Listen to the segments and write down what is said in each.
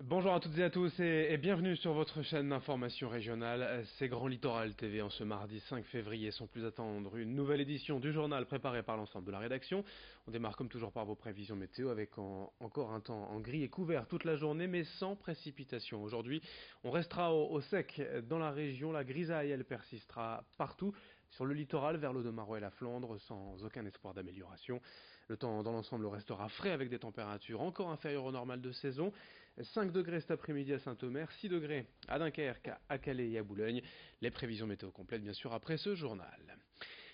Bonjour à toutes et à tous et bienvenue sur votre chaîne d'information régionale. C'est Grand Littoral TV en ce mardi 5 février, sans plus attendre une nouvelle édition du journal préparé par l'ensemble de la rédaction. On démarre comme toujours par vos prévisions météo avec encore un temps en gris et couvert toute la journée mais sans précipitation. Aujourd'hui, on restera au sec dans la région, la grisaille elle persistera partout. Sur le littoral, vers l'Audomarois et la Flandre, sans aucun espoir d'amélioration. Le temps dans l'ensemble restera frais avec des températures encore inférieures au normal de saison. 5 degrés cet après-midi à Saint-Omer, 6 degrés à Dunkerque, à Calais et à Boulogne. Les prévisions météo complètes bien sûr après ce journal.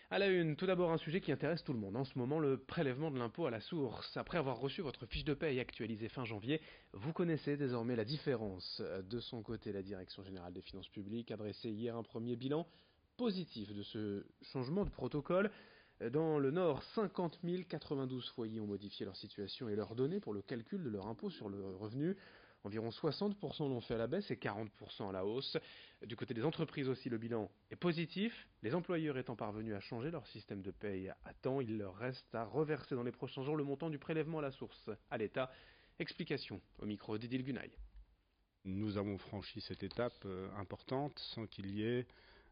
À la une, tout d'abord un sujet qui intéresse tout le monde en ce moment, le prélèvement de l'impôt à la source. Après avoir reçu votre fiche de paye actualisée fin janvier, vous connaissez désormais la différence. De son côté, la Direction générale des finances publiques a dressé hier un premier bilan positif de ce changement de protocole. Dans le Nord, 50 092 foyers ont modifié leur situation et leurs données pour le calcul de leur impôt sur le revenu. Environ 60% l'ont fait à la baisse et 40% à la hausse. Du côté des entreprises aussi, le bilan est positif. Les employeurs étant parvenus à changer leur système de paye à temps, il leur reste à reverser dans les prochains jours le montant du prélèvement à la source à l'État. Explication au micro d'Idil Gunaï. Nous avons franchi cette étape importante sans qu'il y ait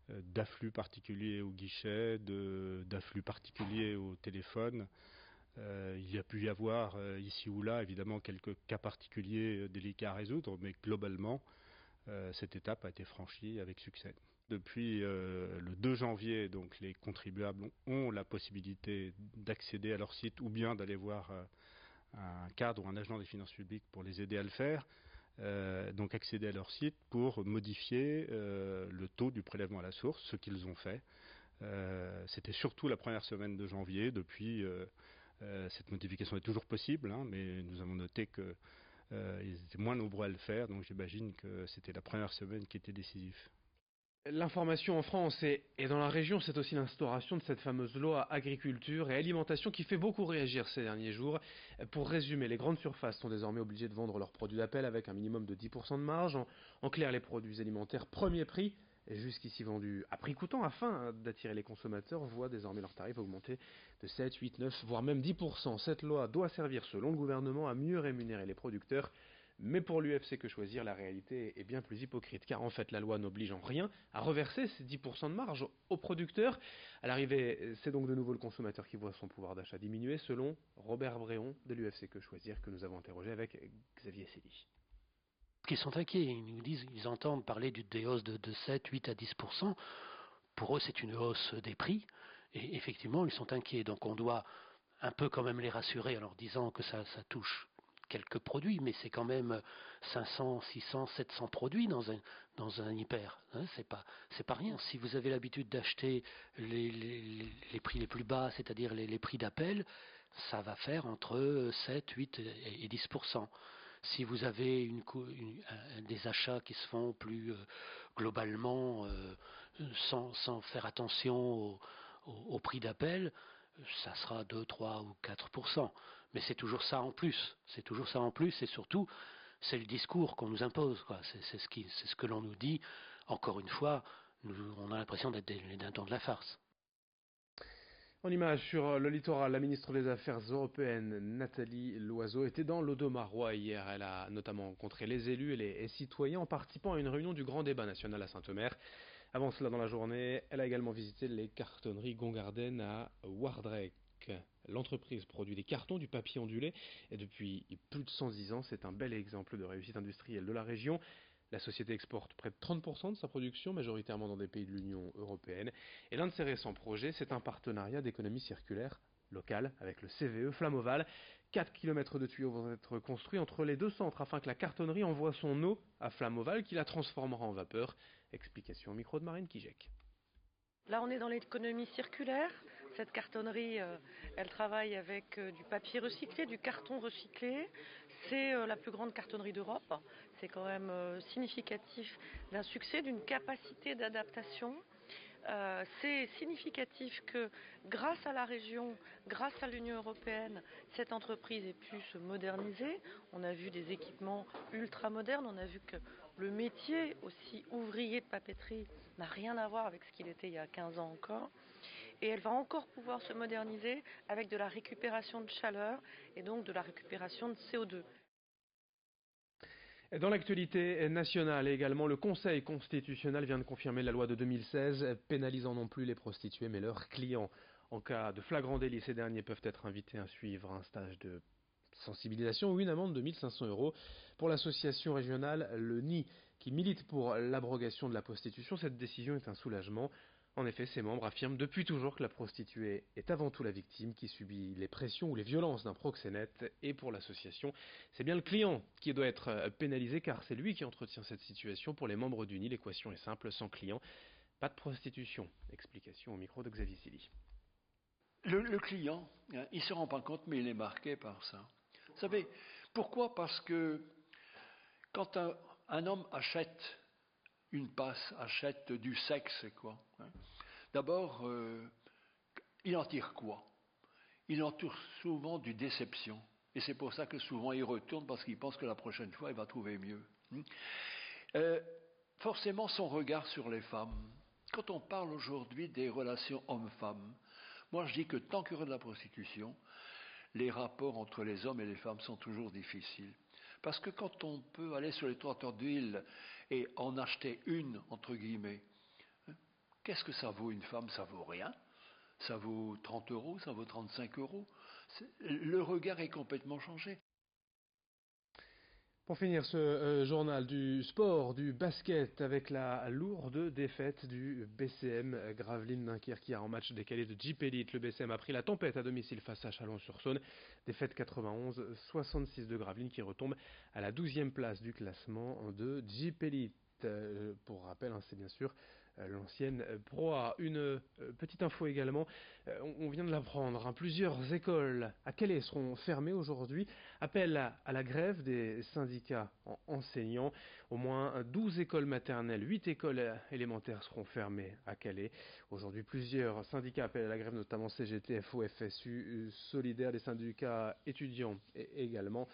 d'afflux particulier au guichet, d'afflux particulier au téléphone. Il y a pu y avoir ici ou là évidemment quelques cas particuliers délicats à résoudre, mais globalement cette étape a été franchie avec succès. Depuis le 2 janvier, donc, les contribuables ont la possibilité d'accéder à leur site ou bien d'aller voir un cadre ou un agent des finances publiques pour les aider à le faire. Donc accéder à leur site pour modifier le taux du prélèvement à la source, ce qu'ils ont fait. C'était surtout la première semaine de janvier. Depuis, cette modification est toujours possible, mais nous avons noté que ils étaient moins nombreux à le faire, donc j'imagine que c'était la première semaine qui était décisive. L'information en France et dans la région, c'est aussi l'instauration de cette fameuse loi agriculture et alimentation qui fait beaucoup réagir ces derniers jours. Pour résumer, les grandes surfaces sont désormais obligées de vendre leurs produits d'appel avec un minimum de 10% de marge. En clair, les produits alimentaires premier prix, jusqu'ici vendus à prix coûtant afin d'attirer les consommateurs, voient désormais leurs tarifs augmenter de 7, 8, 9, voire même 10%. Cette loi doit servir, selon le gouvernement, à mieux rémunérer les producteurs. Mais pour l'UFC Que Choisir, la réalité est bien plus hypocrite, car en fait la loi n'oblige en rien à reverser ces 10% de marge aux producteurs. À l'arrivée, c'est donc de nouveau le consommateur qui voit son pouvoir d'achat diminuer, selon Robert Bréon de l'UFC Que Choisir, que nous avons interrogé avec Xavier Cély. Ils sont inquiets, ils nous disent, ils entendent parler des hausses de 7, 8 à 10%. Pour eux, c'est une hausse des prix, et effectivement, ils sont inquiets. Donc on doit un peu quand même les rassurer en leur disant que ça touche quelques produits, mais c'est quand même 500, 600, 700 produits dans un hyper. C'est pas rien. Si vous avez l'habitude d'acheter les prix les plus bas, c'est-à-dire les prix d'appel, ça va faire entre 7, 8 et 10%. Si vous avez des achats qui se font plus globalement, sans faire attention au prix d'appel, ça sera 2, 3 ou 4%. Mais c'est toujours ça en plus. C'est toujours ça en plus, et surtout, c'est le discours qu'on nous impose, quoi. C'est ce que l'on nous dit. Encore une fois, on a l'impression d'être les dindons de la farce. En image sur le littoral, la ministre des Affaires européennes, Nathalie Loiseau, était dans l'Audomarois hier. Elle a notamment rencontré les élus et les citoyens en participant à une réunion du Grand Débat national à Saint-Omer. Avant cela, dans la journée, elle a également visité les cartonneries Gongarden à Wardrek. L'entreprise produit des cartons, du papier ondulé, et depuis plus de 110 ans, c'est un bel exemple de réussite industrielle de la région. La société exporte près de 30% de sa production, majoritairement dans des pays de l'Union européenne. Et l'un de ses récents projets, c'est un partenariat d'économie circulaire locale avec le CVE Flamoval. 4 km de tuyaux vont être construits entre les deux centres afin que la cartonnerie envoie son eau à Flamoval qui la transformera en vapeur. Explication au micro de Marine Kijek. Là, on est dans l'économie circulaire. Cette cartonnerie, elle travaille avec du papier recyclé, du carton recyclé. C'est la plus grande cartonnerie d'Europe. C'est quand même significatif d'un succès, d'une capacité d'adaptation. C'est significatif que grâce à la région, grâce à l'Union européenne, cette entreprise ait pu se moderniser. On a vu des équipements ultra modernes, on a vu que le métier aussi ouvrier de papeterie n'a rien à voir avec ce qu'il était il y a 15 ans encore. Et elle va encore pouvoir se moderniser avec de la récupération de chaleur et donc de la récupération de CO2. Dans l'actualité nationale également, le Conseil constitutionnel vient de confirmer la loi de 2016 pénalisant non plus les prostituées mais leurs clients. En cas de flagrant délit, ces derniers peuvent être invités à suivre un stage de sensibilisation ou une amende de 1 500 €. Pour l'association régionale Le Nid, qui milite pour l'abrogation de la prostitution, cette décision est un soulagement. En effet, ses membres affirment depuis toujours que la prostituée est avant tout la victime qui subit les pressions ou les violences d'un proxénète. Et pour l'association, c'est bien le client qui doit être pénalisé car c'est lui qui entretient cette situation. Pour les membres du Nid, l'équation est simple, sans client, pas de prostitution. Explication au micro de Xavier Silly. Le client, il ne se rend pas compte, mais il est marqué par ça. Vous savez, pourquoi? Parce que quand un homme achète une passe, achète du sexe, quoi. D'abord, il en tire quoi? Il en tire souvent du déception. Et c'est pour ça que souvent il retourne parce qu'il pense que la prochaine fois, il va trouver mieux. Forcément, son regard sur les femmes. Quand on parle aujourd'hui des relations hommes-femmes, moi je dis que tant qu'il y aura de la prostitution, les rapports entre les hommes et les femmes sont toujours difficiles. Parce que quand on peut aller sur les trottoirs d'huile et en acheter une, entre guillemets, qu'est-ce que ça vaut une femme? Ça vaut rien. Ça vaut 30 €, ça vaut 35 €. Le regard est complètement changé. Pour finir ce journal du sport, du basket, avec la lourde défaite du BCM Gravelines Dunkerque hier en match décalé de Jeep Elite. Le BCM a pris la tempête à domicile face à Chalon-sur-Saône. Défaite 91-66 de Gravelines qui retombe à la 12e place du classement de Jeep Elite. Pour rappel, c'est bien sûr l'ancienne Pro A. Une petite info également, on vient de l'apprendre, plusieurs écoles à Calais seront fermées aujourd'hui. Appel à la grève des syndicats enseignants. Au moins 12 écoles maternelles, 8 écoles élémentaires seront fermées à Calais. Aujourd'hui, plusieurs syndicats appellent à la grève, notamment CGT, FO, FSU, Solidaire, les syndicats étudiants également.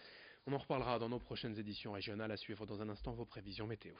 On en reparlera dans nos prochaines éditions régionales. À suivre dans un instant vos prévisions météo.